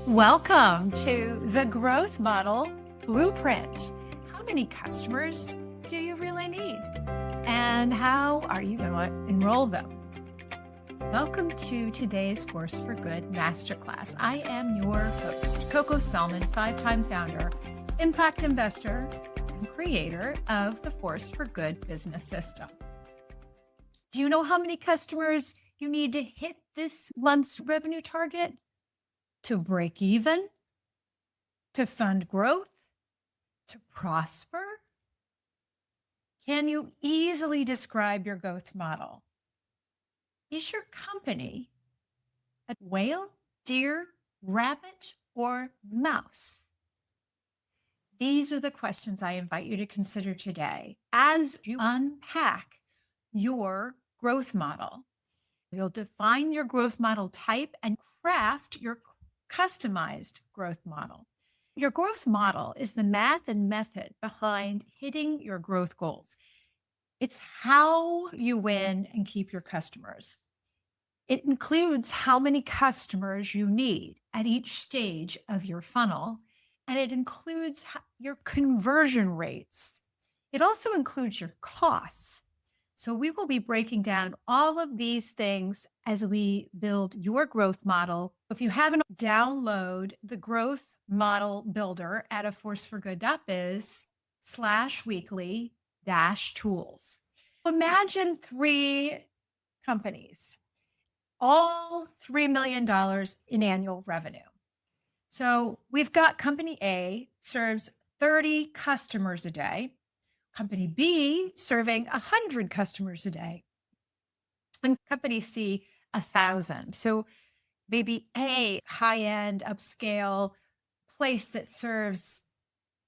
Welcome to the Growth Model Blueprint. How many customers do you really need? And how are you going to enroll them? Welcome to today's Force for Good Masterclass. I am your host, Coco Selman, 5-time founder, impact investor, and creator of the Force for Good business system. Do you know how many customers you need to hit this month's revenue target? To break even, to fund growth, to prosper? Can you easily describe your growth model? Is your company a whale, deer, rabbit, or mouse? These are the questions I invite you to consider today as you unpack your growth model. You'll define your growth model type and craft your customized growth model. Your growth model is the math and method behind hitting your growth goals. It's how you win and keep your customers. It includes how many customers you need at each stage of your funnel, and it includes your conversion rates. It also includes your costs. So we will be breaking down all of these things as we build your growth model. If you haven't, download the growth model builder at aforceforgood.biz/weekly-tools. Imagine 3 companies, all $3 million in annual revenue. So we've got company A serves 30 customers a day. Company B serving 100 customers a day, and company C 1,000. So maybe A, high-end, upscale place that serves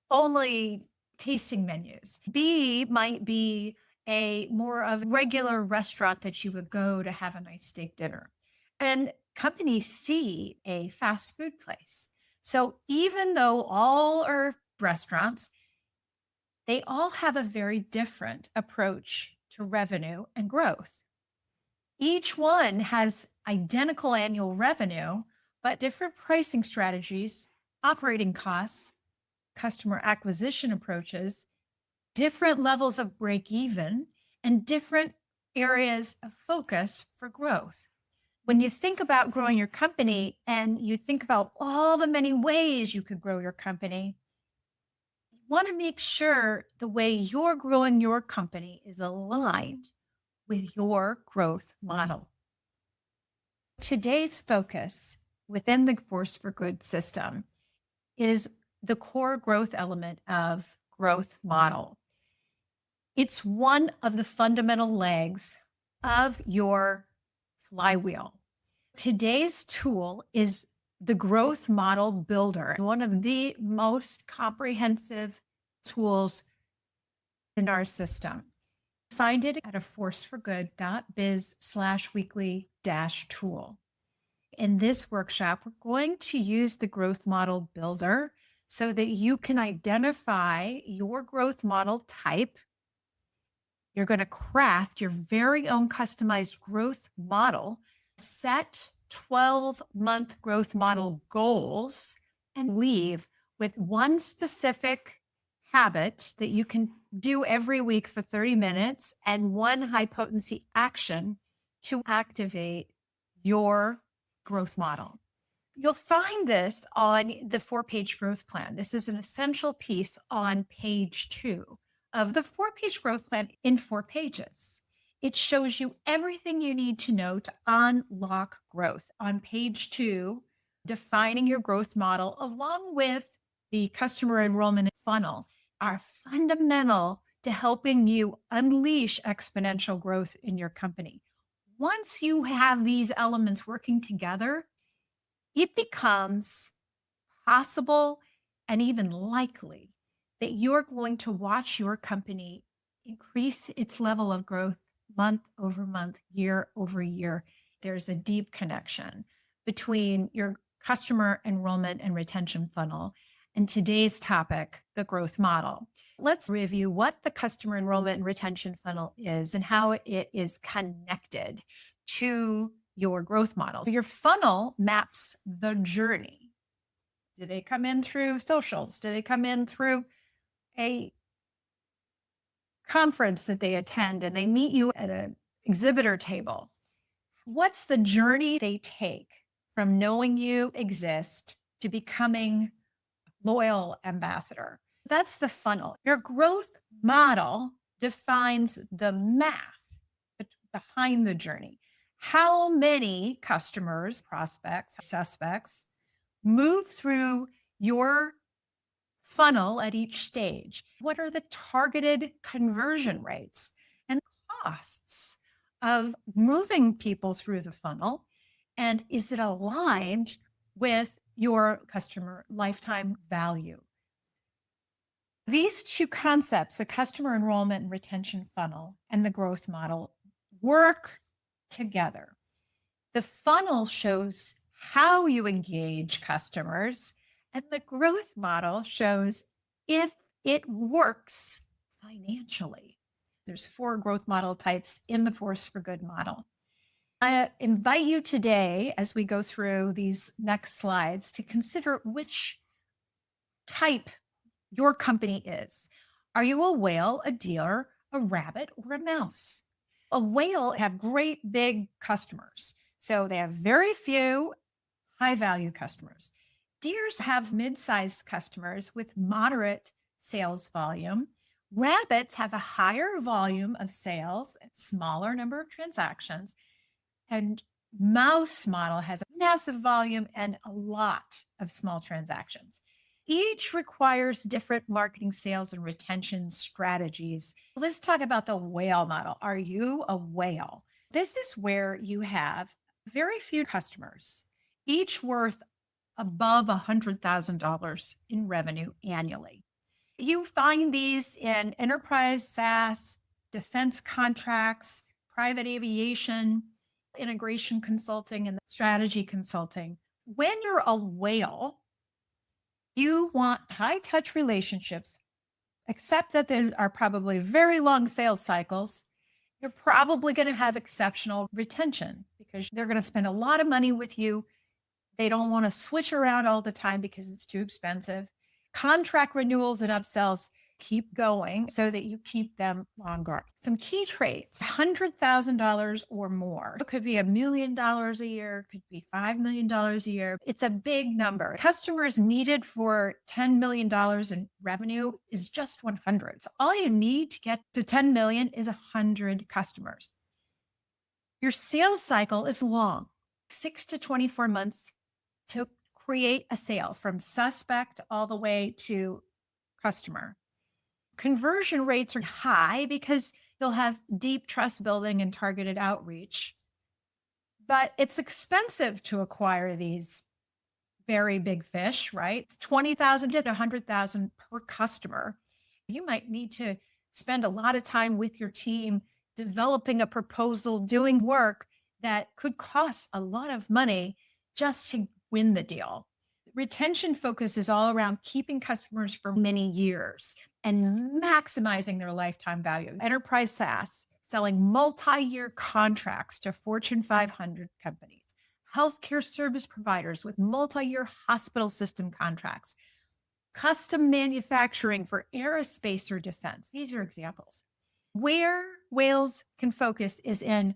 only tasting menus. B might be a more of regular restaurant that you would go to have a nice steak dinner. And company C, a fast food place. So even though all are restaurants, they all have a very different approach to revenue and growth. Each one has identical annual revenue, but different pricing strategies, operating costs, customer acquisition approaches, different levels of break even, and different areas of focus for growth. When you think about growing your company and you think about all the many ways you could grow your company, want to make sure the way you're growing your company is aligned with your growth model. Today's focus within the Force for Good system is the core growth element of growth model. It's one of the fundamental legs of your flywheel. Today's tool is the Growth Model Builder, one of the most comprehensive tools in our system. Find it at aforceforgood.biz/weekly-tool. In this workshop, we're going to use the Growth Model Builder so that you can identify your growth model type. You're going to craft your very own customized growth model, set 12-month growth model goals, and leave with one specific habit that you can do every week for 30 minutes and one high potency action to activate your growth model. You'll find this on the 4-page growth plan. This is an essential piece on page 2 of the 4-page growth plan in 4 pages. It shows you everything you need to know to unlock growth. On page 2, defining your growth model along with the customer enrollment funnel are fundamental to helping you unleash exponential growth in your company. Once you have these elements working together, it becomes possible and even likely that you're going to watch your company increase its level of growth month over month, year over year. There's a deep connection between your customer enrollment and retention funnel and today's topic, the growth model. Let's review what the customer enrollment and retention funnel is and how it is connected to your growth model. Your funnel maps the journey Do they come in through socials? Do they come in through a conference that they attend and they meet you at an exhibitor table? What's the journey they take from knowing you exist to becoming loyal ambassador? That's the funnel. Your growth model defines the math behind the journey. How many customers, prospects, suspects move through your funnel at each stage? What are the targeted conversion rates and costs of moving people through the funnel? And is it aligned with your customer lifetime value? These two concepts, the customer enrollment and retention funnel and the growth model, work together. The funnel shows how you engage customers, and the growth model shows if it works financially. There's 4 growth model types in the Force for Good model. I invite you today, as we go through these next slides, to consider which type your company is. Are you a whale, a deer, a rabbit, or a mouse? A whale have great big customers. So they have very few high value customers. Deers have mid-sized customers with moderate sales volume. Rabbits have a higher volume of sales and smaller number of transactions. And mouse model has a massive volume and a lot of small transactions. Each requires different marketing, sales, and retention strategies. Let's talk about the whale model. Are you a whale? This is where you have very few customers, each worth above $100,000 in revenue annually. You find these in enterprise SaaS, defense contracts, private aviation, integration consulting, and strategy consulting. When you're a whale, you want high touch relationships, except that there are probably very long sales cycles. You're probably going to have exceptional retention because they're going to spend a lot of money with you. They don't want to switch around all the time because it's too expensive. Contract renewals and upsells keep going so that you keep them longer. Some key traits: $100,000 or more. It could be $1 million a year, could be $5 million a year. It's a big number. Customers needed for $10 million in revenue is just 100. So all you need to get to 10 million is 100 customers. Your sales cycle is long, 6 to 24 months to create a sale from suspect all the way to customer. Conversion rates are high because you'll have deep trust building and targeted outreach. But it's expensive to acquire these very big fish, right? It's $20,000 to $100,000 per customer. You might need to spend a lot of time with your team developing a proposal, doing work that could cost a lot of money just to win the deal. Retention focus is all around keeping customers for many years and maximizing their lifetime value. Enterprise SaaS, selling multi-year contracts to Fortune 500 companies. Healthcare service providers with multi-year hospital system contracts. Custom manufacturing for aerospace or defense. These are examples. Where whales can focus is in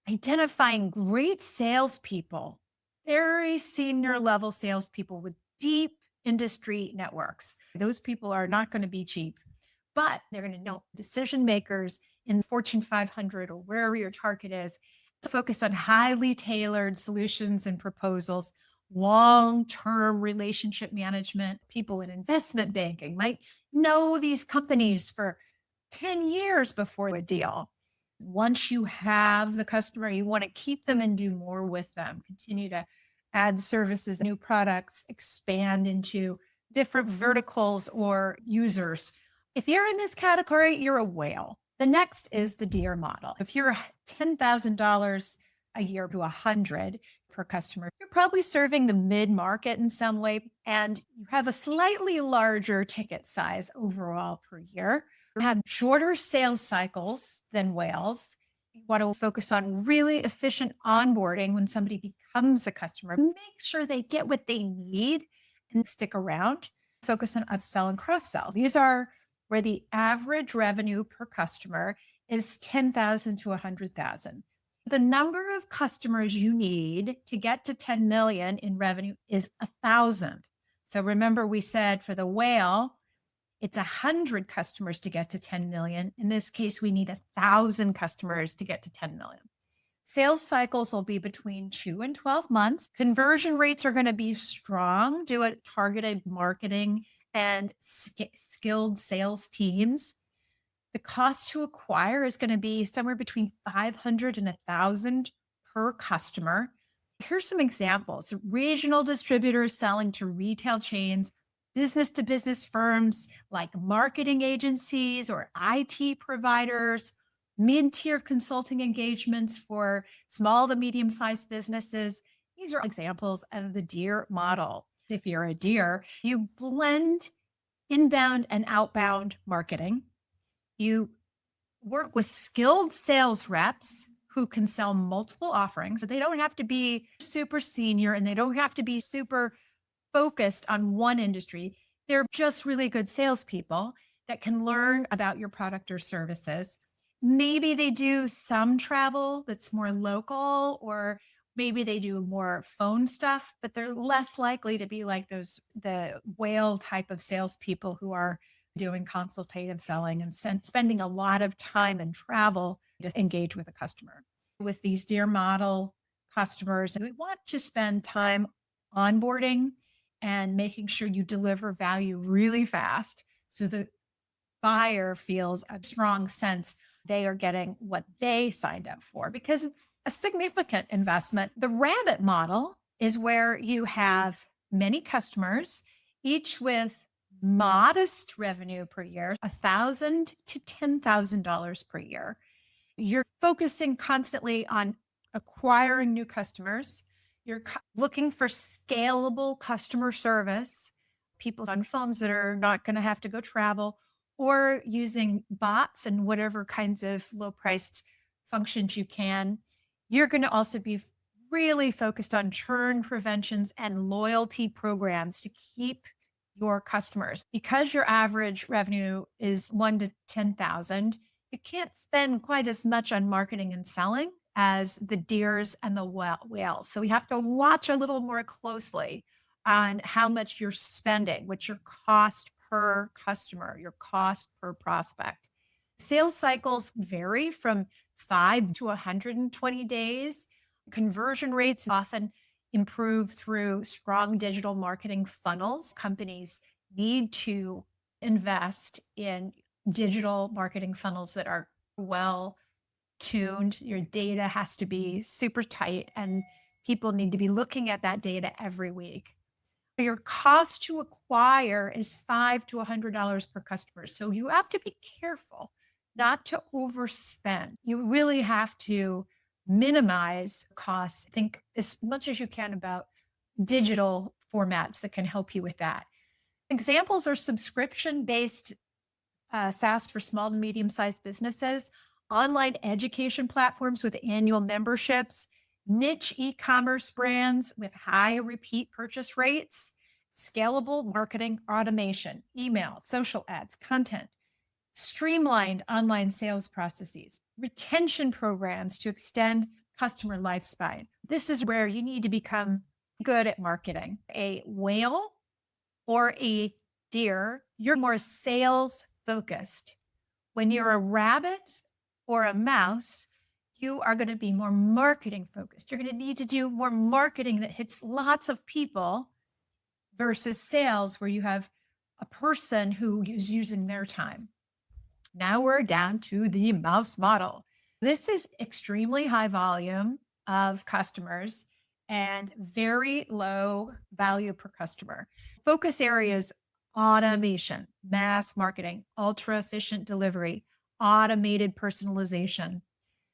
identifying great salespeople, very senior level salespeople with deep industry networks. Those people are not going to be cheap, but they're going to know decision makers in Fortune 500 or wherever your target is, to focus on highly tailored solutions and proposals, long-term relationship management. People in investment banking might know these companies for 10 years before a deal. Once you have the customer, you want to keep them and do more with them, continue to add services, new products, expand into different verticals or users. If you're in this category, you're a whale. The next is the deer model. If you're $10,000 a year to 100 per customer, you're probably serving the mid-market in some way, and you have a slightly larger ticket size overall per year. You have shorter sales cycles than whales. You want to focus on really efficient onboarding when somebody becomes a customer. Make sure they get what they need and stick around. Focus on upsell and cross sell. These are where the average revenue per customer is 10,000 to 100,000. The number of customers you need to get to 10 million in revenue is 1,000. So remember, we said for the whale, it's 100 customers to get to 10 million. In this case, we need 1,000 customers to get to 10 million. Sales cycles will be between 2 and 12 months. Conversion rates are going to be strong due to targeted marketing and skilled sales teams. The cost to acquire is going to be somewhere between 500 and 1,000 per customer. Here's some examples. Regional distributors selling to retail chains, business to business firms like marketing agencies or IT providers, mid-tier consulting engagements for small to medium-sized businesses. These are examples of the DEAR model. If you're a DEAR, you blend inbound and outbound marketing. You work with skilled sales reps who can sell multiple offerings. So they don't have to be super senior and they don't have to be super focused on one industry. They're just really good salespeople that can learn about your product or services. Maybe they do some travel that's more local, or maybe they do more phone stuff, but they're less likely to be like the whale type of salespeople who are doing consultative selling and spending a lot of time and travel to engage with a customer. With these DEAR model customers, we want to spend time onboarding and making sure you deliver value really fast so the buyer feels a strong sense they are getting what they signed up for, because it's a significant investment. The rabbit model is where you have many customers, each with modest revenue per year, $1,000 to $10,000 per year. You're focusing constantly on acquiring new customers. You're looking for scalable customer service, people on phones that are not going to have to go travel, or using bots and whatever kinds of low-priced functions you can. You're going to also be really focused on churn preventions and loyalty programs to keep your customers. Because your average revenue is 1 to 10,000, you can't spend quite as much on marketing and selling as the deers and the whales. So we have to watch a little more closely on how much you're spending, what's your cost per customer, your cost per prospect. Sales cycles vary from 5 to 120 days. Conversion rates often improve through strong digital marketing funnels. Companies need to invest in digital marketing funnels that are well tuned. Your data has to be super tight, and people need to be looking at that data every week. Your cost to acquire is $5 to $100 per customer. So you have to be careful not to overspend. You really have to minimize costs. Think as much as you can about digital formats that can help you with that. Examples are subscription-based SaaS for small to medium-sized businesses, online education platforms with annual memberships, niche e-commerce brands with high repeat purchase rates, scalable marketing automation, email, social ads, content, streamlined online sales processes, retention programs to extend customer lifespan. This is where you need to become good at marketing. A whale or a deer, you're more sales focused. When you're a rabbit or a mouse, you are going to be more marketing focused. You're going to need to do more marketing that hits lots of people versus sales where you have a person who is using their time. Now we're down to the mouse model. This is extremely high volume of customers and very low value per customer. Focus areas: automation, mass marketing, ultra efficient delivery, automated personalization.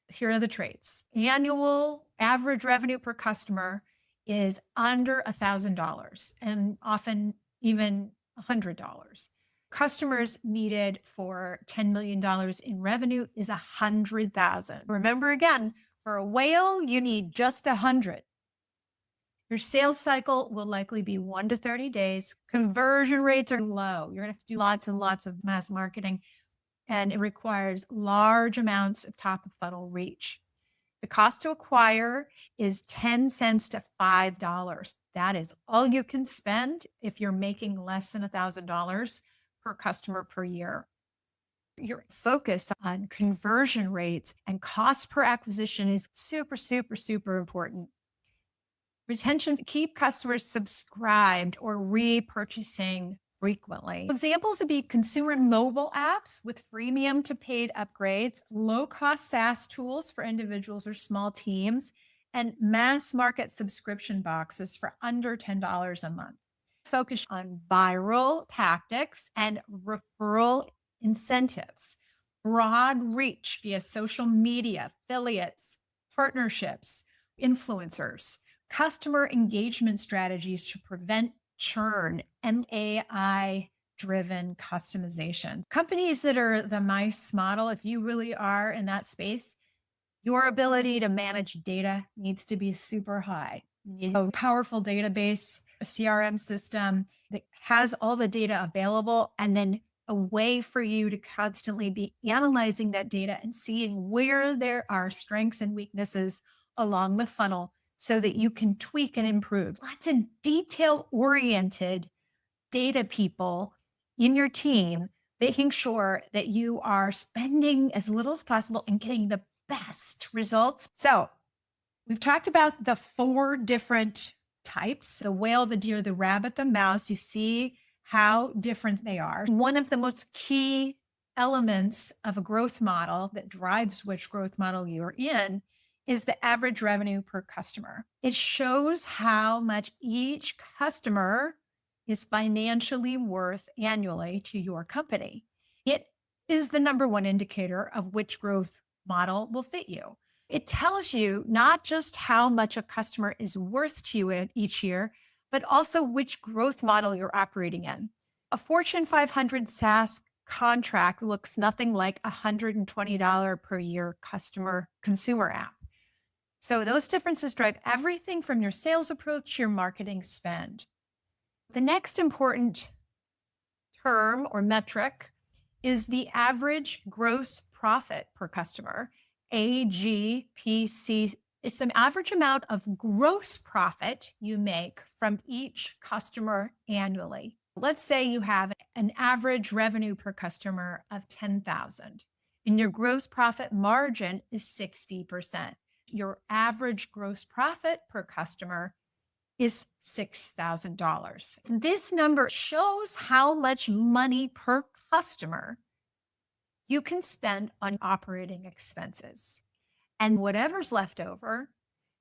Here are the traits. Annual average revenue per customer is under $1,000 and often even $100. Customers needed for $10 million in revenue is 100,000. Remember again, for a whale, you need just 100. Your sales cycle will likely be 1 to 30 days. Conversion rates are low. You're going to have to do lots and lots of mass marketing, and it requires large amounts of top of funnel reach. The cost to acquire is 10 cents to $5. That is all you can spend if you're making less than $1,000 per customer per year. Your focus on conversion rates and cost per acquisition is super, super, super important. Retention, keep customers subscribed or repurchasing frequently. Examples would be consumer mobile apps with freemium to paid upgrades, low-cost SaaS tools for individuals or small teams, and mass market subscription boxes for under $10 a month. Focus on viral tactics and referral incentives, broad reach via social media, affiliates, partnerships, influencers, customer engagement strategies to prevent churn, and AI-driven customization. Companies that are the MICE model, if you really are in that space, your ability to manage data needs to be super high. You need a powerful database, a CRM system that has all the data available, and then a way for you to constantly be analyzing that data and seeing where there are strengths and weaknesses along the funnel so that you can tweak and improve. Lots of detail-oriented data people in your team, making sure that you are spending as little as possible and getting the best results. So we've talked about the 4 different types: the whale, the deer, the rabbit, the mouse. You see how different they are. One of the most key elements of a growth model that drives which growth model you're in is the average revenue per customer. It shows how much each customer is financially worth annually to your company. It is the number one indicator of which growth model will fit you. It tells you not just how much a customer is worth to you each year, but also which growth model you're operating in. A Fortune 500 SaaS contract looks nothing like a $120 per year consumer app. So those differences drive everything from your sales approach to your marketing spend. The next important term or metric is the average gross profit per customer, AGPC. It's the average amount of gross profit you make from each customer annually. Let's say you have an average revenue per customer of $10,000 and your gross profit margin is 60%. Your average gross profit per customer is $6,000. This number shows how much money per customer you can spend on operating expenses. And whatever's left over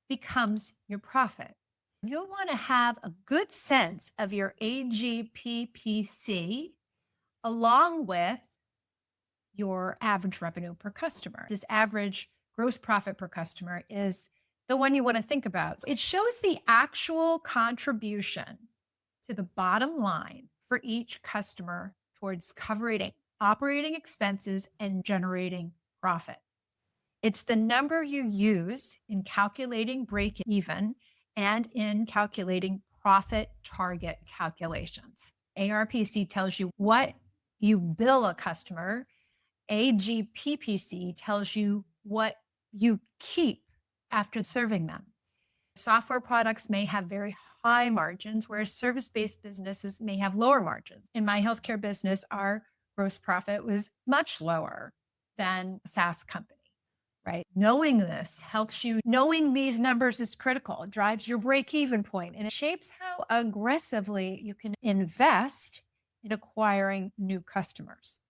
becomes your profit. You'll want to have a good sense of your AGPPC along with your average revenue per customer. This average gross profit per customer is the one you want to think about. It shows the actual contribution to the bottom line for each customer towards covering operating expenses and generating profit. It's the number you use in calculating break even and in calculating profit target calculations. ARPC tells you what you bill a customer. AGPPC tells you what you keep after serving them. Software products may have very high margins, whereas service-based businesses may have lower margins. In my healthcare business, our gross profit was much lower than a SaaS company, right? Knowing this helps you. Knowing these numbers is critical. It drives your break-even point, and it shapes how aggressively you can invest in acquiring new customers.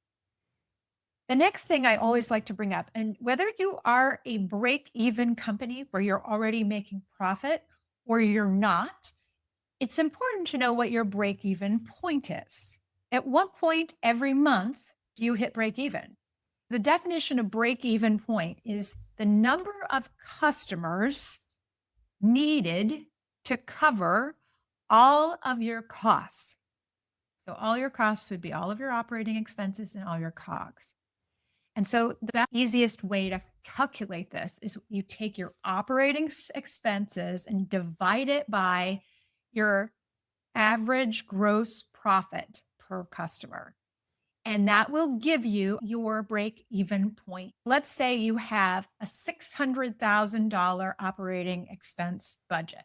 The next thing I always like to bring up, and whether you are a break-even company where you're already making profit or you're not, it's important to know what your break-even point is. At what point every month do you hit break-even? The definition of break-even point is the number of customers needed to cover all of your costs. So all your costs would be all of your operating expenses and all your COGS. And so the easiest way to calculate this is you take your operating expenses and divide it by your average gross profit per customer. And that will give you your break even point. Let's say you have a $600,000 operating expense budget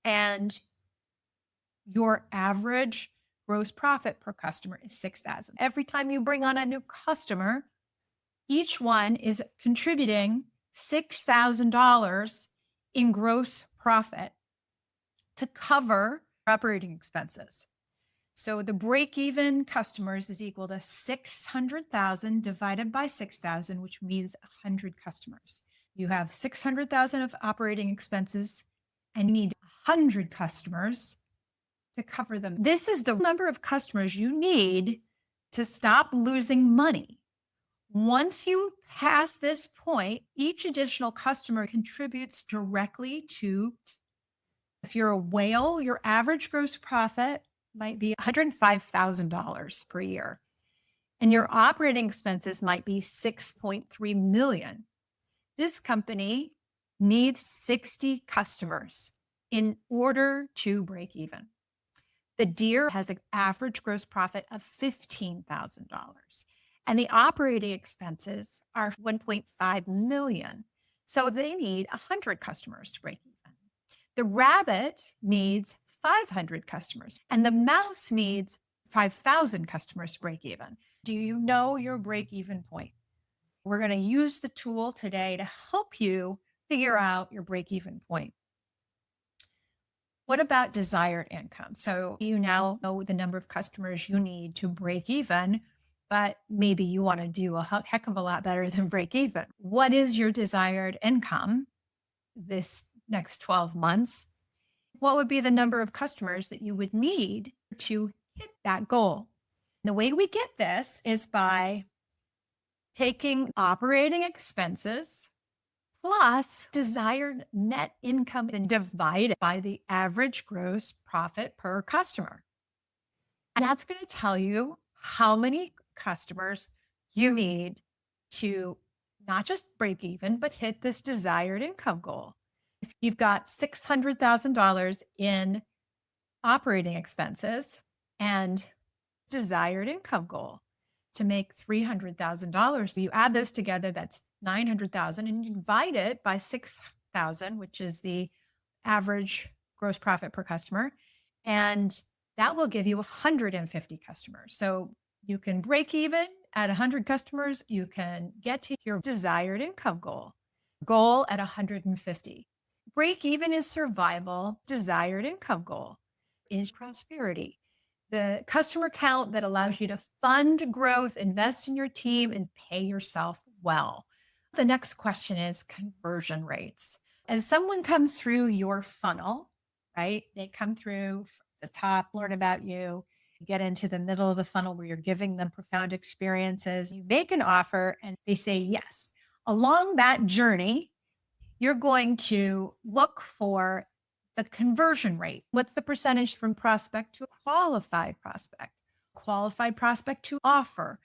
and your average gross profit per customer is $6,000. Every time you bring on a new customer, each one is contributing $6,000 in gross profit to cover operating expenses. So the break-even customers is equal to 600,000 divided by 6,000, which means 100 customers. You have 600,000 of operating expenses and you need 100 customers to cover them. This is the number of customers you need to stop losing money. Once you pass this point, each additional customer contributes directly to, if you're a whale, your average gross profit might be $105,000 per year. And your operating expenses might be $6.3 million. This company needs 60 customers in order to break even. The Deer has an average gross profit of $15,000 and the operating expenses are $1.5 million. So they need 100 customers to break even. The Rabbit needs 500 customers and the Mouse needs 5,000 customers to break even. Do you know your break even point? We're going to use the tool today to help you figure out your break even point. What about desired income? So you now know the number of customers you need to break even, but maybe you want to do a heck of a lot better than break even. What is your desired income this next 12 months? What would be the number of customers that you would need to hit that goal? The way we get this is by taking operating expenses plus desired net income and divide it by the average gross profit per customer. And that's going to tell you how many customers you need to not just break even, but hit this desired income goal. If you've got $600,000 in operating expenses and desired income goal to make $300,000, you add those together, that's $900,000, and you divide it by 6,000, which is the average gross profit per customer. And that will give you 150 customers. So you can break even at 100 customers. You can get to your desired income goal at 150. Break even is survival. Desired income goal is prosperity. The customer count that allows you to fund growth, invest in your team, and pay yourself well. The next question is conversion rates. As someone comes through your funnel, right? They come through the top, learn about you, get into the middle of the funnel where you're giving them profound experiences. You make an offer and they say yes. Along that journey, you're going to look for the conversion rate. What's the percentage from prospect to qualified prospect to offer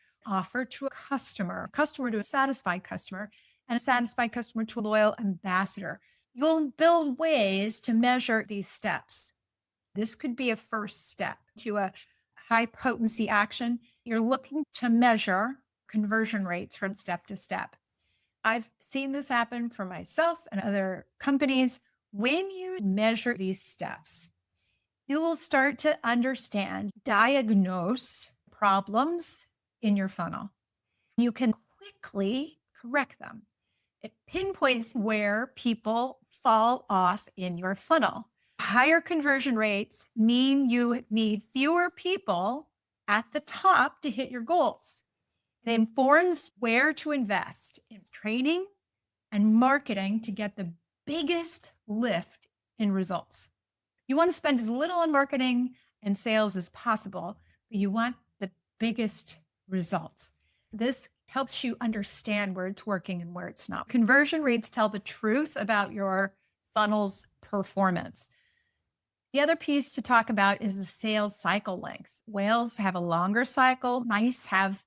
to a customer to a satisfied customer, and a satisfied customer to a loyal ambassador. You'll build ways to measure these steps. This could be a first step to a high potency action. You're looking to measure conversion rates from step to step. I've seen this happen for myself and other companies. When you measure these steps, you will start to understand, diagnose problems in your funnel. You can quickly correct them. It pinpoints where people fall off in your funnel. Higher conversion rates mean you need fewer people at the top to hit your goals. It informs where to invest in training and marketing to get the biggest lift in results. You want to spend as little on marketing and sales as possible, but you want the biggest results. This helps you understand where it's working and where it's not. Conversion rates tell the truth about your funnel's performance. The other piece to talk about is the sales cycle length. Whales have a longer cycle, mice have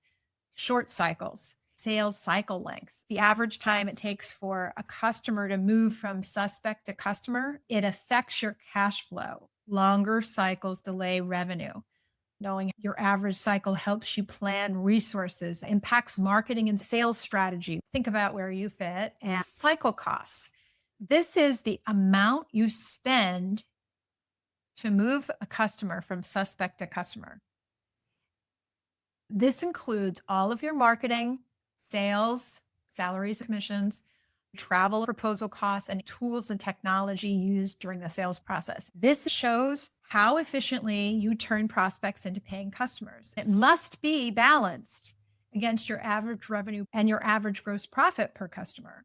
short cycles. sales cycle length, the average time it takes for a customer to move from suspect to customer, it affects your cash flow. Longer cycles delay revenue. Knowing your average cycle helps you plan resources, impacts marketing and sales strategy. Think about where you fit and cycle costs. This is the amount you spend to move a customer from suspect to customer. This includes all of your marketing, sales, salaries, commissions, travel, proposal costs, and tools and technology used during the sales process. This shows how efficiently you turn prospects into paying customers. It must be balanced against your average revenue and your average gross profit per customer.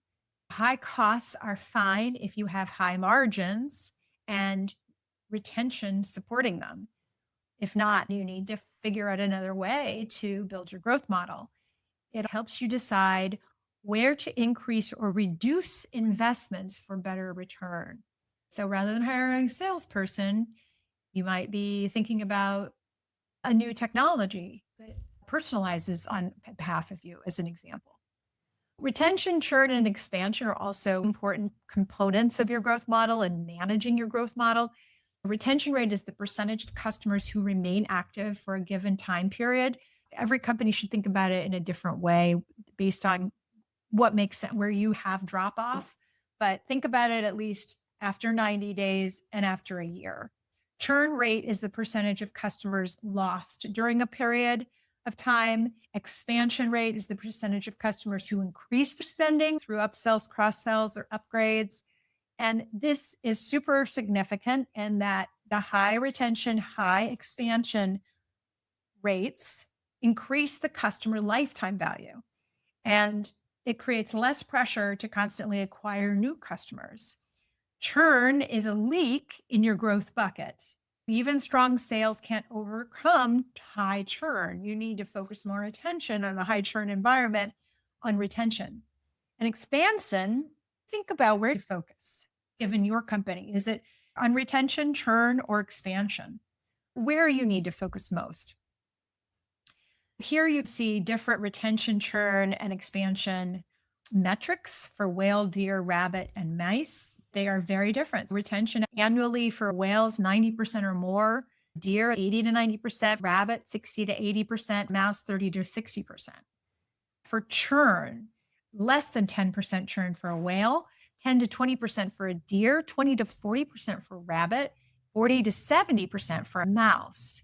High costs are fine if you have high margins and retention supporting them. If not, you need to figure out another way to build your growth model. It helps you decide where to increase or reduce investments for better return. So rather than hiring a salesperson, you might be thinking about a new technology that personalizes on behalf of you, as an example. Retention, churn, and expansion are also important components of your growth model and managing your growth model. Retention rate is the percentage of customers who remain active for a given time period. Every company should think about it in a different way based on what makes sense, where you have drop off, but think about it at least after 90 days and after a year. Churn rate is the percentage of customers lost during a period of time. Expansion rate is the percentage of customers who increase their spending through upsells, cross sells, or upgrades. And this is super significant in that the high retention, high expansion rates increase the customer lifetime value. And it creates less pressure to constantly acquire new customers. Churn is a leak in your growth bucket. Even strong sales can't overcome high churn. You need to focus more attention on a high churn environment on retention. And expansion, think about where to focus given your company. Is it on retention, churn, or expansion? Where you need to focus most. Here you see different retention, churn, and expansion metrics for whale, deer, rabbit, and mice. They are very different. Retention annually for whales, 90% or more, deer, 80 to 90%, rabbit, 60 to 80%, mouse, 30 to 60%. For churn, less than 10% churn for a whale, 10 to 20% for a deer, 20 to 40% for rabbit, 40 to 70% for a mouse.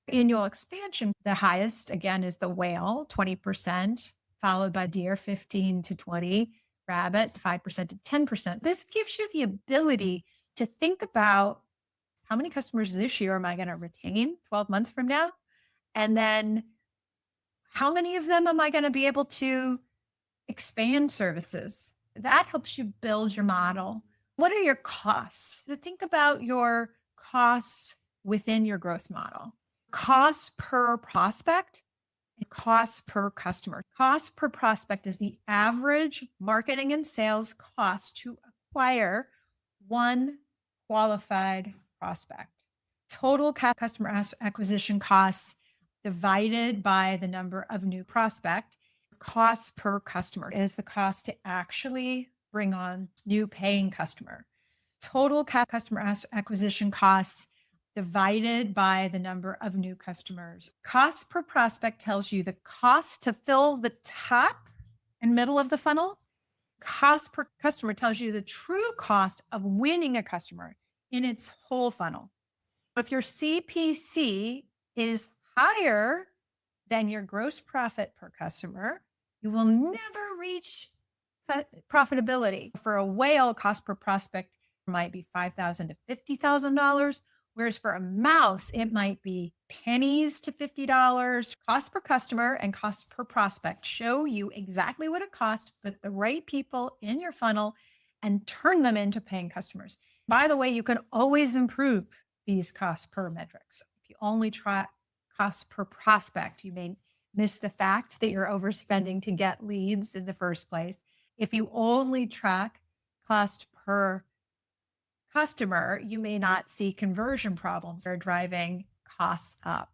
Annual expansion, the highest, again, is the whale, 20%, followed by deer, 15 to 20, rabbit, 5% to 10%. This gives you the ability to think about how many customers this year am I going to retain 12 months from now? And then how many of them am I going to be able to expand services? That helps you build your model. What are your costs? So think about your costs within your growth model. Costs per prospect and costs per customer. Cost per prospect is the average marketing and sales cost to acquire one qualified prospect. Total customer acquisition costs divided by the number of new prospect. Costs per customer is the cost to actually bring on new paying customer. Total customer acquisition costs divided by the number of new customers. Cost per prospect tells you the cost to fill the top and middle of the funnel. Cost per customer tells you the true cost of winning a customer in its whole funnel. If your CPC is higher than your gross profit per customer, you will never reach profitability. For a whale, cost per prospect might be $5,000 to $50,000. Whereas for a mouse, it might be pennies to $50. Cost per customer and cost per prospect show you exactly what it costs, put the right people in your funnel and turn them into paying customers. By the way, you can always improve these cost per metrics. If you only track cost per prospect, you may miss the fact that you're overspending to get leads in the first place. If you only track cost per customer, you may not see conversion problems that are driving costs up.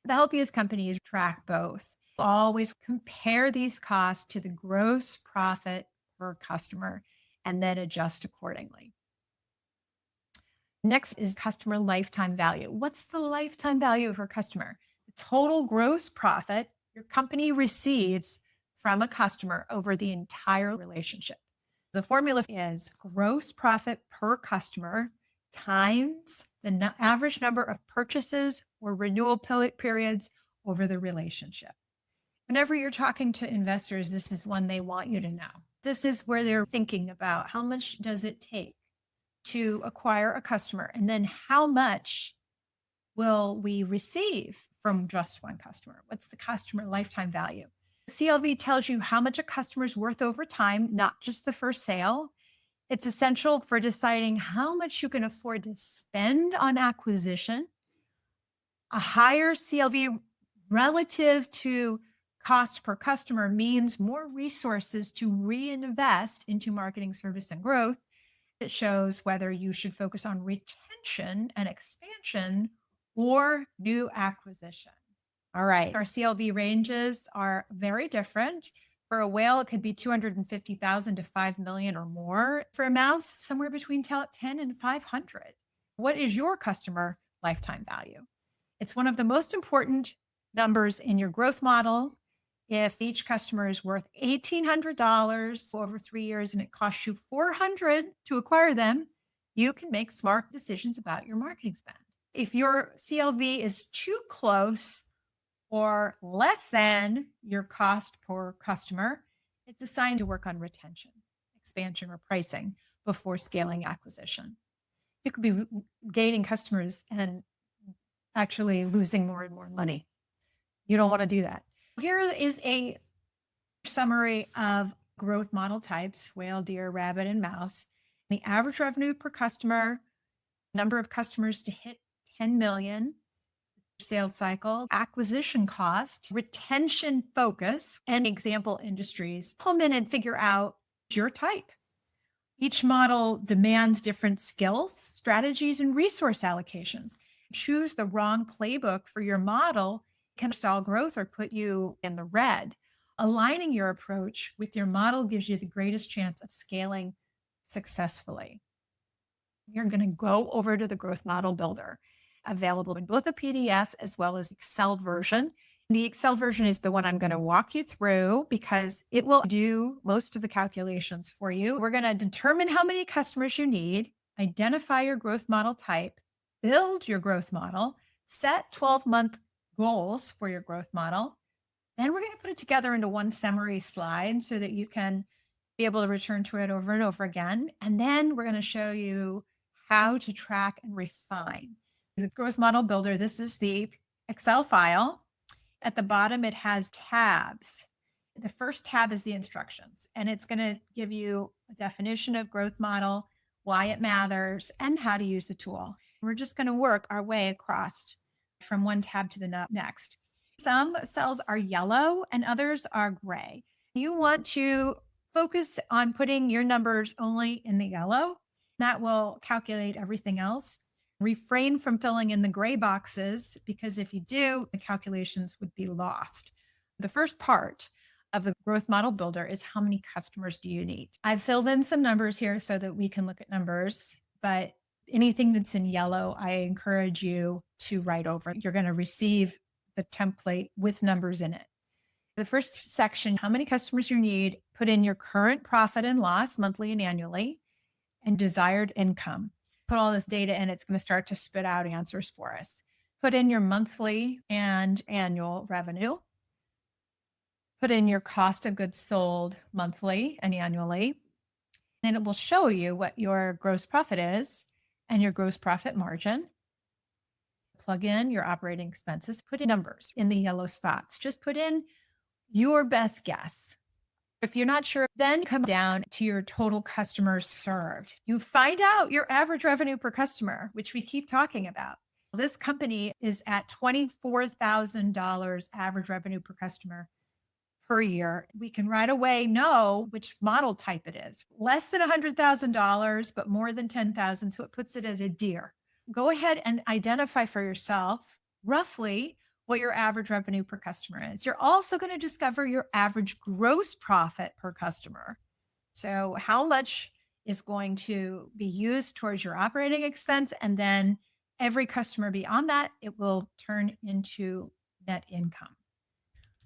The healthiest companies track both. Always compare these costs to the gross profit per customer and then adjust accordingly. Next is customer lifetime value. What's the lifetime value of a customer? The total gross profit your company receives from a customer over the entire relationship. The formula is gross profit per customer times the average number of purchases or renewal periods over the relationship. Whenever you're talking to investors, this is one they want you to know. This is where they're thinking about how much does it take to acquire a customer, and then how much will we receive from just one customer? What's the customer lifetime value? CLV tells you how much a customer is worth over time, not just the first sale. It's essential for deciding how much you can afford to spend on acquisition. A higher CLV relative to cost per customer means more resources to reinvest into marketing, service, and growth. It shows whether you should focus on retention and expansion or new acquisition. All right. Our CLV ranges are very different. For a whale, it could be 250,000 to 5 million or more. For a mouse, somewhere between 10 and 500. What is your customer lifetime value? It's one of the most important numbers in your growth model. If each customer is worth $1,800 over 3 years and it costs you $400 to acquire them, you can make smart decisions about your marketing spend. If your CLV is too close or less than your cost per customer, it's a sign to work on retention, expansion, or pricing before scaling acquisition. You could be gaining customers and actually losing more and more money. You don't want to do that. Here is a summary of growth model types: whale, deer, rabbit, and mouse. The average revenue per customer, number of customers to hit 10 million, sales cycle, acquisition cost, retention focus, and example industries. Come in and figure out your type. Each model demands different skills, strategies, and resource allocations. Choose the wrong playbook for your model can stall growth or put you in the red. Aligning your approach with your model gives you the greatest chance of scaling successfully. You're going to go over to the Growth Model Builder, available in both a PDF as well as Excel version. The Excel version is the one I'm going to walk you through because it will do most of the calculations for you. We're going to determine how many customers you need, identify your growth model type, build your growth model, set 12-month goals for your growth model. Then we're going to put it together into one summary slide so that you can be able to return to it over and over again. And then we're going to show you how to track and refine. The Growth Model Builder, this is the Excel file. At the bottom, it has tabs. The first tab is the instructions, and it's going to give you a definition of growth model, why it matters, and how to use the tool. We're just going to work our way across from one tab to the next. Some cells are yellow and others are gray. You want to focus on putting your numbers only in the yellow. That will calculate everything else. Refrain from filling in the gray boxes because if you do, the calculations would be lost. The first part of the Growth Model Builder is how many customers do you need? I've filled in some numbers here so that we can look at numbers, but anything that's in yellow, I encourage you to write over. You're going to receive the template with numbers in it. The first section, how many customers you need, put in your current profit and loss monthly and annually, and desired income. Put all this data in, it's going to start to spit out answers for us. Put in your monthly and annual revenue. Put in your cost of goods sold monthly and annually. And it will show you what your gross profit is and your gross profit margin. Plug in your operating expenses. Put in numbers in the yellow spots. Just put in your best guess. If you're not sure, then come down to your total customers served. You find out your average revenue per customer, which we keep talking about. This company is at $24,000 average revenue per customer per year. We can right away know which model type it is. Less than $100,000, but more than $10,000. So it puts it at a deer. Go ahead and identify for yourself roughly what your average revenue per customer is. You're also going to discover your average gross profit per customer. So, how much is going to be used towards your operating expense? And then every customer beyond that, it will turn into net income.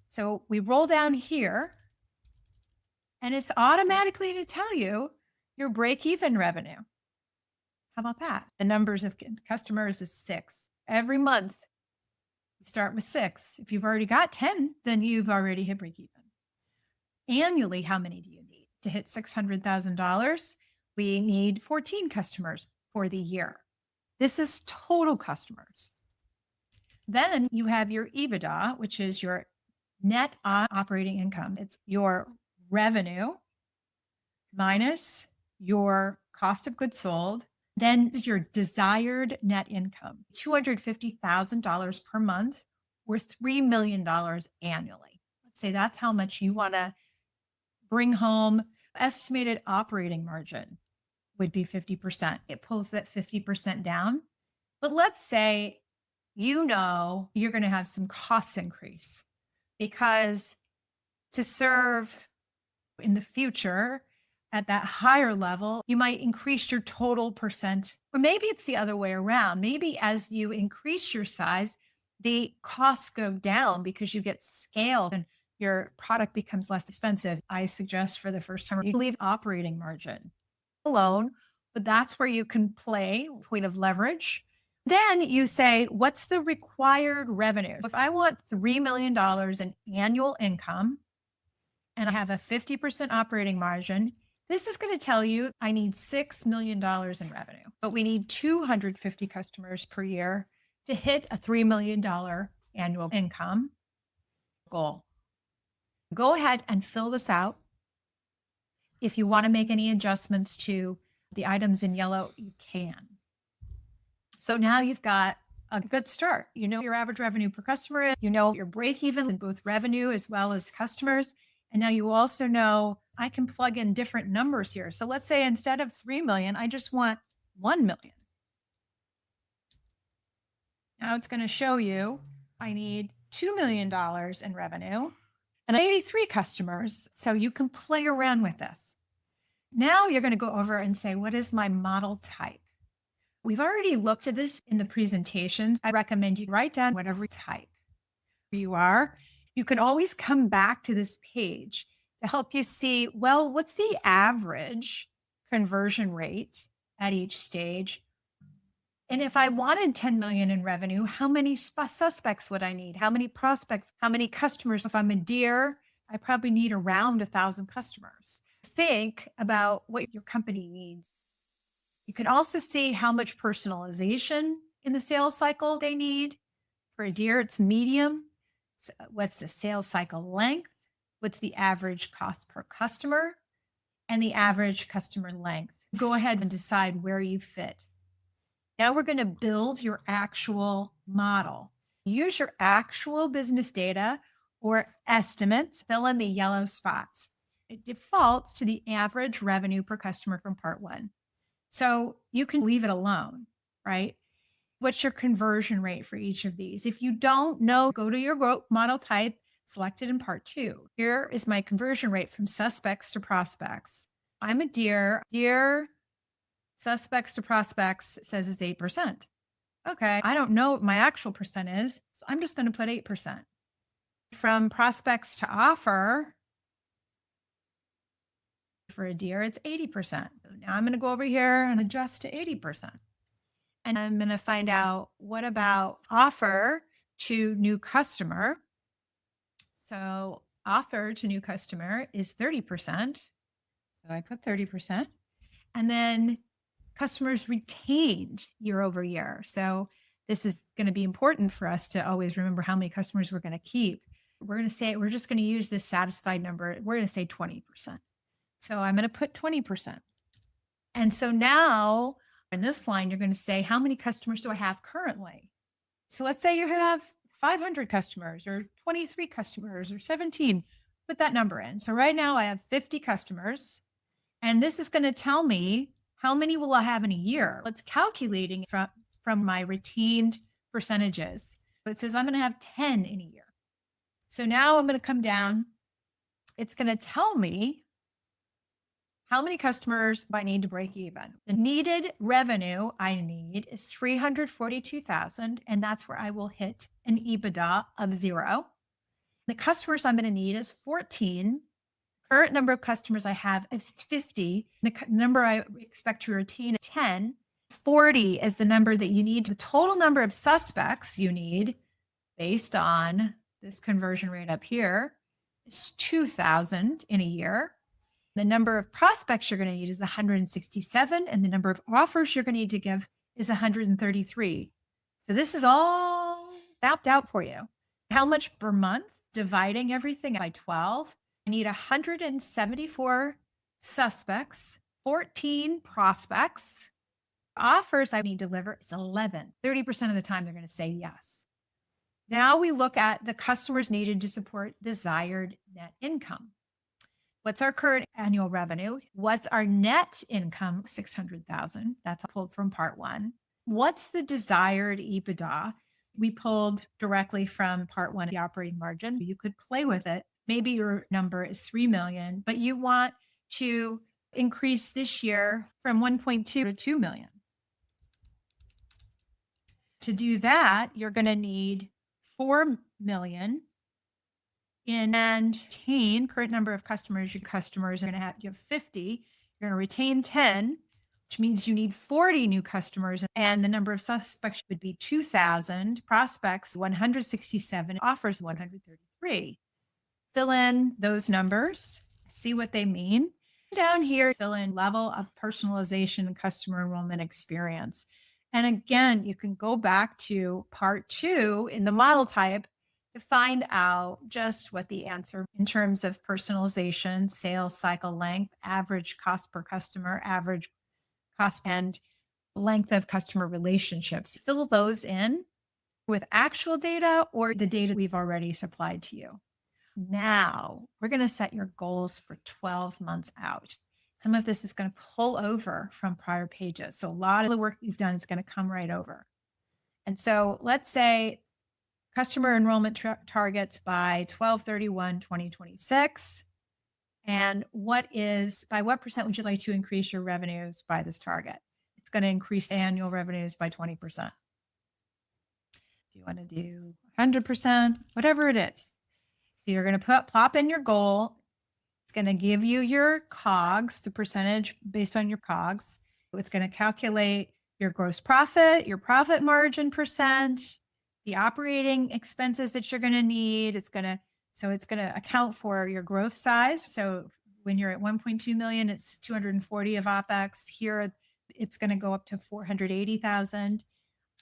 So, we roll down here and it's automatically to tell you your break even revenue. How about that? The numbers of customers is 6. Every month, you start with 6. If you've already got 10, then you've already hit break even. Annually, how many do you need to hit $600,000? We need 14 customers for the year. This is total customers. Then you have your EBITDA, which is your net operating income. It's your revenue minus your cost of goods sold. Then your desired net income, $250,000 per month or $3 million annually. Let's say that's how much you want to bring home. Estimated operating margin would be 50%. It pulls that 50% down. But let's say you're going to have some cost increase because to serve in the future at that higher level, you might increase your total percent, or maybe it's the other way around. Maybe as you increase your size, the costs go down because you get scale and your product becomes less expensive. I suggest for the first time, you leave operating margin alone, but that's where you can play point of leverage. Then you say, what's the required revenue? If I want $3 million in annual income and I have a 50% operating margin, this is going to tell you I need $6 million in revenue, but we need 250 customers per year to hit a $3 million annual income goal. Go ahead and fill this out. If you want to make any adjustments to the items in yellow, you can. So now you've got a good start. You know your average revenue per customer, you know your break even in both revenue as well as customers. And now you also know I can plug in different numbers here. So let's say instead of 3 million, I just want 1 million. Now it's going to show you I need $2 million in revenue and 83 customers. So you can play around with this. Now you're going to go over and say, what is my model type? We've already looked at this in the presentations. I recommend you write down whatever type you are. You can always come back to this page to help you see, well, what's the average conversion rate at each stage? And if I wanted 10 million in revenue, how many suspects would I need? How many prospects? How many customers? If I'm a deer, I probably need around 1,000 customers. Think about what your company needs. You can also see how much personalization in the sales cycle they need. For a deer, it's medium. So what's the sales cycle length? What's the average cost per customer? And the average customer length. Go ahead and decide where you fit. Now we're going to build your actual model. Use your actual business data or estimates, fill in the yellow spots. It defaults to the average revenue per customer from part 1. So you can leave it alone, right? What's your conversion rate for each of these? If you don't know, go to your growth model type selected in part 2. Here is my conversion rate from suspects to prospects. I'm a deer. Deer suspects to prospects says it's 8%. Okay, I don't know what my actual percent is, so I'm just going to put 8%. From prospects to offer, for a deer, it's 80%. Now I'm going to go over here and adjust to 80%. And I'm going to find out what about offer to new customer. So offer to new customer is 30%. So I put 30%. And then customers retained year over year. So this is going to be important for us to always remember how many customers we're going to keep. We're going to say, we're just going to use this satisfied number. We're going to say 20%. So I'm going to put 20%. And so now in this line, you're going to say, how many customers do I have currently? So let's say you have 500 customers or 23 customers or 17. Put that number in. So right now I have 50 customers. And this is going to tell me how many will I have in a year. It's calculating from my retained percentages. It says I'm going to have 10 in a year. So now I'm going to come down. It's going to tell me how many customers I need to break even. The needed revenue I need is 342,000, and that's where I will hit an EBITDA of 0. The customers I'm going to need is 14. Current number of customers I have is 50. The number I expect to retain is 10. 40 is the number that you need. The total number of suspects you need based on this conversion rate up here is 2,000 in a year. The number of prospects you're going to need is 167, and the number of offers you're going to need to give is 133. So this is all mapped out for you. How much per month? Dividing everything by 12. I need 174 suspects, 14 prospects. Offers I need to deliver is 11. 30% of the time, they're going to say yes. Now we look at the customers needed to support desired net income. What's our current annual revenue? What's our net income? 600,000. That's pulled from part 1. What's the desired EBITDA? We pulled directly from part 1, the operating margin. You could play with it. Maybe your number is 3 million, but you want to increase this year from 1.2 to 2 million. To do that, you're going to need 4 million and retain current number of customers. Your customers are going to have, you have 50. You're going to retain 10, which means you need 40 new customers. And the number of suspects would be 2,000, prospects 167, offers 133. Fill in those numbers, see what they mean. Down here, fill in level of personalization and customer enrollment experience. And again, you can go back to part 2 in the model type to find out just what the answer in terms of personalization, sales cycle length, average cost per customer, average cost and length of customer relationships. Fill those in with actual data or the data we've already supplied to you. Now we're going to set your goals for 12 months out. Some of this is going to pull over from prior pages. So a lot of the work you've done is going to come right over. And so let's say customer enrollment targets by 12/31/2026. And by what percent would you like to increase your revenues by this target? It's going to increase annual revenues by 20%. If you want to do 100%, whatever it is. So you're going to plop in your goal. It's going to give you your COGS, the percentage based on your COGS. It's going to calculate your gross profit, your profit margin percent, the operating expenses that you're going to need. It's going to account for your growth size. So when you're at 1.2 million, it's 240 of OpEx. Here, it's going to go up to 480,000.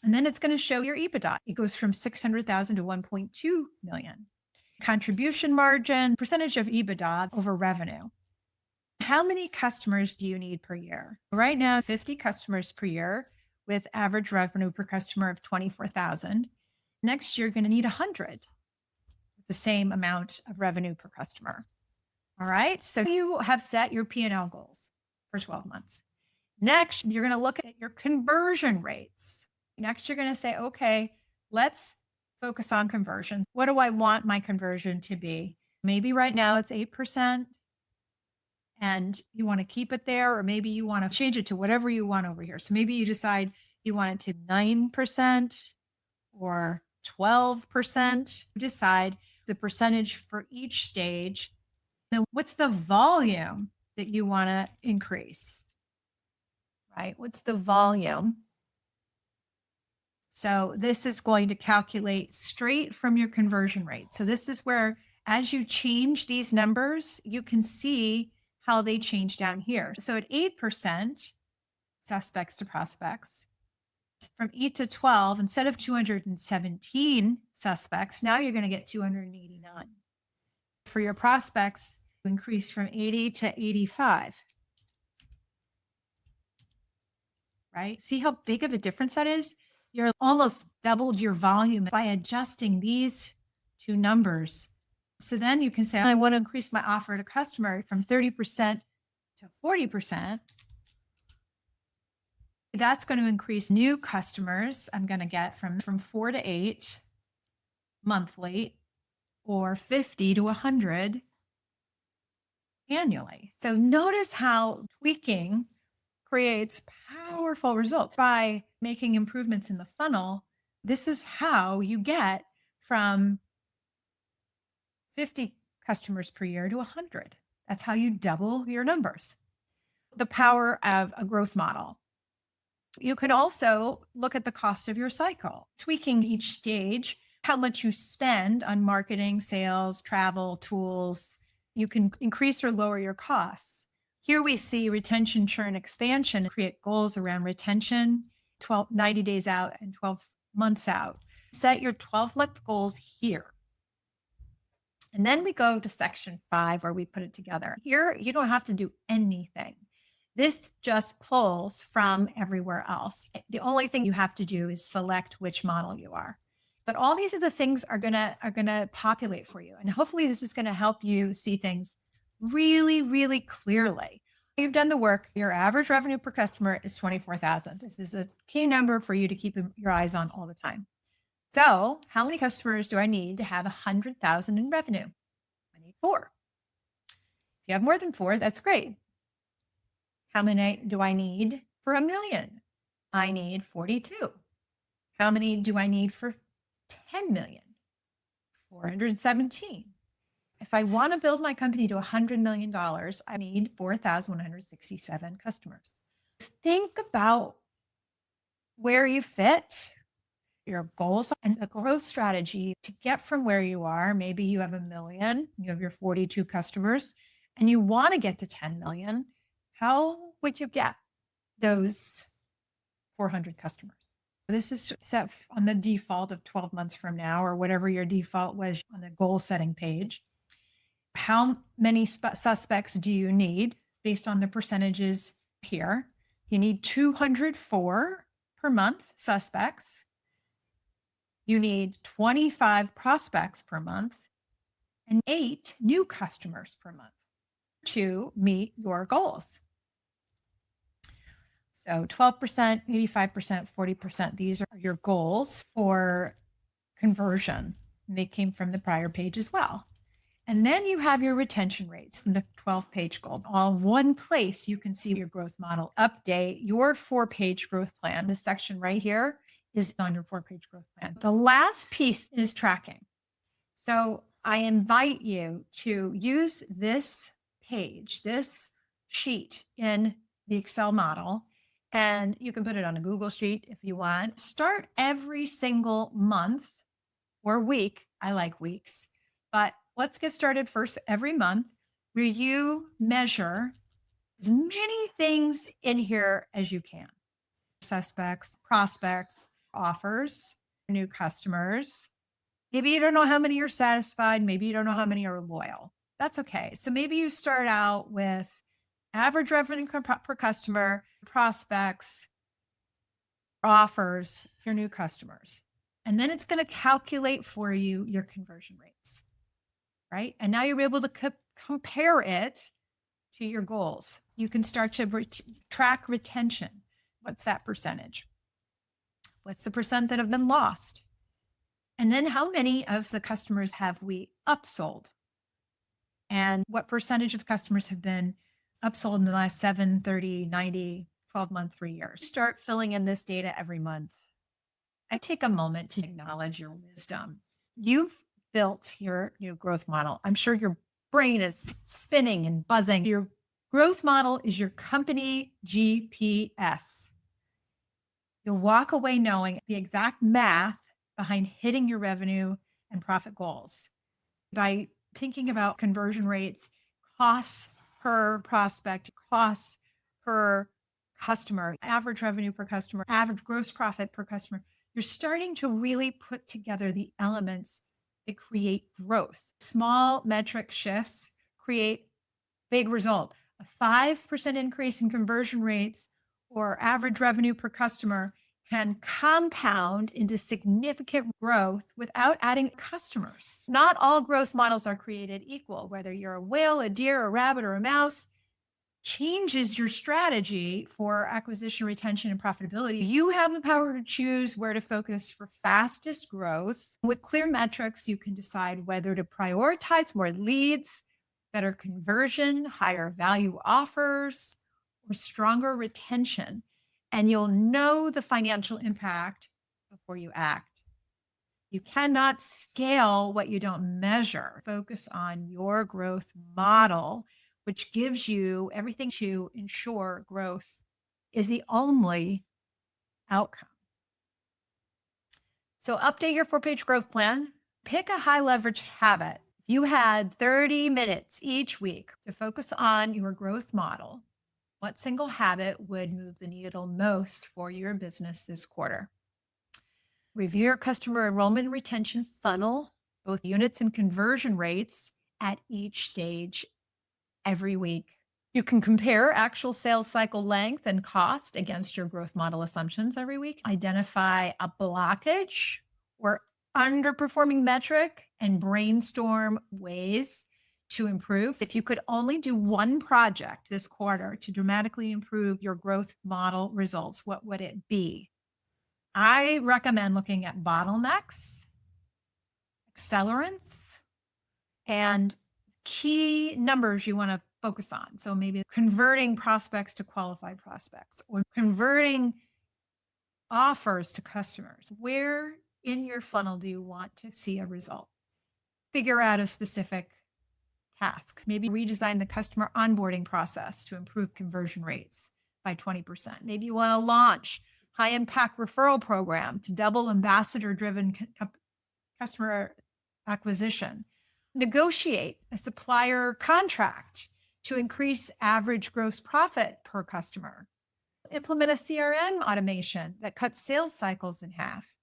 And then it's going to show your EBITDA. It goes from 600,000 to 1.2 million. Contribution margin, percentage of EBITDA over revenue. How many customers do you need per year? Right now, 50 customers per year with average revenue per customer of 24,000. Next year, you're going to need 100 with the same amount of revenue per customer. All right. So you have set your P&L goals for 12 months. Next, you're going to look at your conversion rates. Next, you're going to say, okay, let's focus on conversion. What do I want my conversion to be? Maybe right now it's 8%. And you want to keep it there, or maybe you want to change it to whatever you want over here. So maybe you decide you want it to 9% or 12%. You decide the percentage for each stage. Then what's the volume that you want to increase, right? What's the volume? So this is going to calculate straight from your conversion rate. So this is where, as you change these numbers, you can see how they change down here. So at 8% suspects to prospects, from 8 to 12, instead of 217 suspects, now you're going to get 289. For your prospects, increase from 80 to 85. Right? See how big of a difference that is? You're almost doubled your volume by adjusting these two numbers. So then you can say, I want to increase my offer to customer from 30% to 40%. That's going to increase new customers I'm going to get from 4 to 8. monthly or 50 to 100 annually. So notice how tweaking creates powerful results by making improvements in the funnel. This is how you get from 50 customers per year to 100. That's how you double your numbers. The power of a growth model. You can also look at the cost of your cycle, tweaking each stage, how much you spend on marketing, sales, travel, tools. You can increase or lower your costs. Here we see retention, churn, expansion, create goals around retention, 90 days out and 12 months out. Set your 12-month goals here. And then we go to section 5 where we put it together. Here, you don't have to do anything. This just pulls from everywhere else. The only thing you have to do is select which model you are. But all these other things are gonna populate for you. And hopefully this is gonna help you see things really, really clearly. You've done the work. Your average revenue per customer is 24,000. This is a key number for you to keep your eyes on all the time. So how many customers do I need to have 100,000 in revenue? I need 4. If you have more than 4, that's great. How many do I need for 1 million? I need 42. How many do I need for 10 million? 417. If I want to build my company to $100 million, I need 4,167 customers. Think about where you fit, your goals, and the growth strategy to get from where you are. Maybe you have 1 million, you have your 42 customers, and you want to get to 10 million. How would you get those 400 customers? This is set on the default of 12 months from now, or whatever your default was on the goal setting page. How many suspects do you need based on the percentages here? You need 204 per month suspects. You need 25 prospects per month and 8 new customers per month to meet your goals. So 12%, 85%, 40%, these are your goals for conversion. They came from the prior page as well. And then you have your retention rates from the 12-page goal. All one place you can see your growth model. Update your 4-page growth plan. This section right here is on your 4-page growth plan. The last piece is tracking. So I invite you to use this page, this sheet in the Excel model, and you can put it on a Google Sheet if you want. Start every single month or week. I like weeks, but let's get started first every month where you measure as many things in here as you can. Suspects, prospects, offers, new customers. Maybe you don't know how many are satisfied. Maybe you don't know how many are loyal. That's okay. So maybe you start out with average revenue per customer, prospects, offers, your new customers. And then it's going to calculate for you your conversion rates, right? And now you're able to compare it to your goals. You can start to track retention. What's that percentage? What's the percent that have been lost? And then how many of the customers have we upsold? And what percentage of customers have been upsold in the last 7, 30, 90, 12-month, 3 years? Start filling in this data every month. I take a moment to acknowledge your wisdom. You've built your new growth model. I'm sure your brain is spinning and buzzing. Your growth model is your company GPS. You'll walk away knowing the exact math behind hitting your revenue and profit goals. By thinking about conversion rates, costs per prospect, costs per customer, average revenue per customer, average gross profit per customer, you're starting to really put together the elements that create growth. Small metric shifts create big result. A 5% increase in conversion rates or average revenue per customer can compound into significant growth without adding customers. Not all growth models are created equal, whether you're a whale, a deer, a rabbit, or a mouse. changes your strategy for acquisition, retention, and profitability. You have the power to choose where to focus for fastest growth. With clear metrics, you can decide whether to prioritize more leads, better conversion, higher value offers, or stronger retention. And you'll know the financial impact before you act. You cannot scale what you don't measure. Focus on your growth model, which gives you everything to ensure growth is the only outcome. So update your 4-page growth plan. Pick a high leverage habit. If you had 30 minutes each week to focus on your growth model, what single habit would move the needle most for your business this quarter? Review your customer enrollment and retention funnel, both units and conversion rates at each stage every week. You can compare actual sales cycle length and cost against your growth model assumptions every week. Identify a blockage or underperforming metric and brainstorm ways to improve. If you could only do one project this quarter to dramatically improve your growth model results, what would it be? I recommend looking at bottlenecks, accelerants, and key numbers you want to focus on. So maybe converting prospects to qualified prospects or converting offers to customers. Where in your funnel do you want to see a result? Figure out a specific task. Maybe redesign the customer onboarding process to improve conversion rates by 20%. Maybe you want to launch high impact referral program to double ambassador driven customer acquisition. Negotiate a supplier contract to increase average gross profit per customer. Implement a CRM automation that cuts sales cycles in half.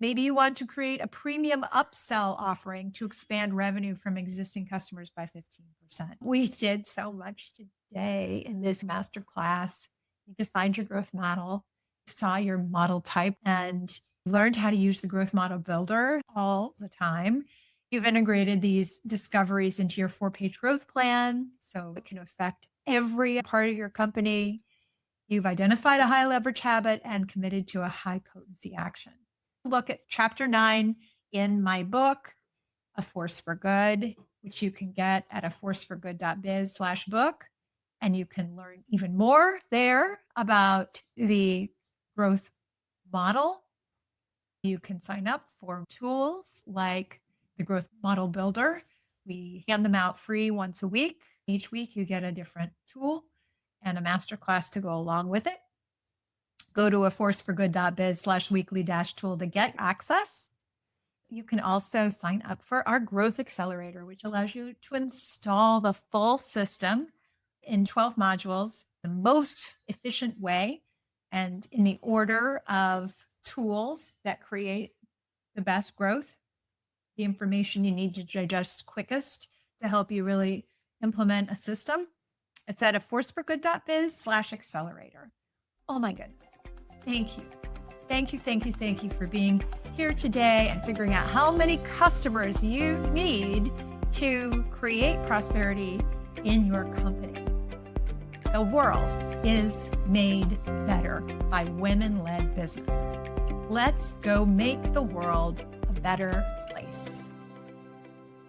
Maybe you want to create a premium upsell offering to expand revenue from existing customers by 15%. We did so much today in this masterclass. You defined your growth model, saw your model type, and learned how to use the growth model builder all the time. You've integrated these discoveries into your 4-page growth plan so it can affect every part of your company. You've identified a high leverage habit and committed to a high potency action. Look at chapter 9 in my book, A Force for Good, which you can get at aforceforgood.biz/book. And you can learn even more there about the growth model. You can sign up for tools like the Growth Model Builder. We hand them out free once a week. Each week you get a different tool and a masterclass to go along with it. Go to aforceforgood.biz/weekly-tool to get access. You can also sign up for our Growth Accelerator, which allows you to install the full system in 12 modules, the most efficient way and in the order of tools that create the best growth, the information you need to digest quickest to help you really implement a system. It's at aforceforgood.biz/accelerator. Oh my goodness. Thank you. Thank you, thank you, thank you for being here today and figuring out how many customers you need to create prosperity in your company. The world is made better by women-led business. Let's go make the world a better place.